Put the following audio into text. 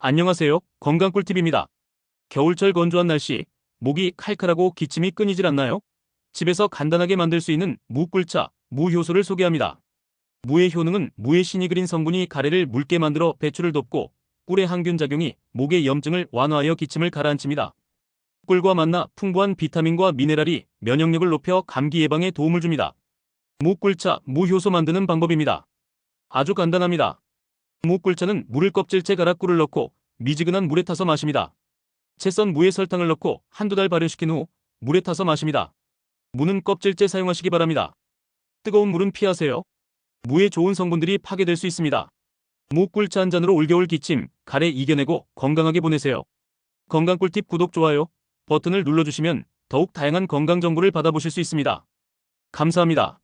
안녕하세요. 건강 꿀팁입니다. 겨울철 건조한 날씨, 목이 칼칼하고 기침이 끊이질 않나요? 집에서 간단하게 만들 수 있는 무꿀차, 무효소를 소개합니다. 무의 효능은 무의 신이 그린 성분이 가래를 묽게 만들어 배출을 돕고 꿀의 항균 작용이 목의 염증을 완화하여 기침을 가라앉힙니다. 꿀과 만나 풍부한 비타민과 미네랄이 면역력을 높여 감기 예방에 도움을 줍니다. 무꿀차, 무효소 만드는 방법입니다. 아주 간단합니다. 무꿀차는 물을 껍질째 갈아 꿀을 넣고 미지근한 물에 타서 마십니다. 채 썬 무에 설탕을 넣고 한두 달 발효시킨 후 물에 타서 마십니다. 무는 껍질째 사용하시기 바랍니다. 뜨거운 물은 피하세요. 무에 좋은 성분들이 파괴될 수 있습니다. 무꿀차 한 잔으로 올겨울 기침, 가래 이겨내고 건강하게 보내세요. 건강꿀팁 구독, 좋아요 버튼을 눌러주시면 더욱 다양한 건강 정보를 받아보실 수 있습니다. 감사합니다.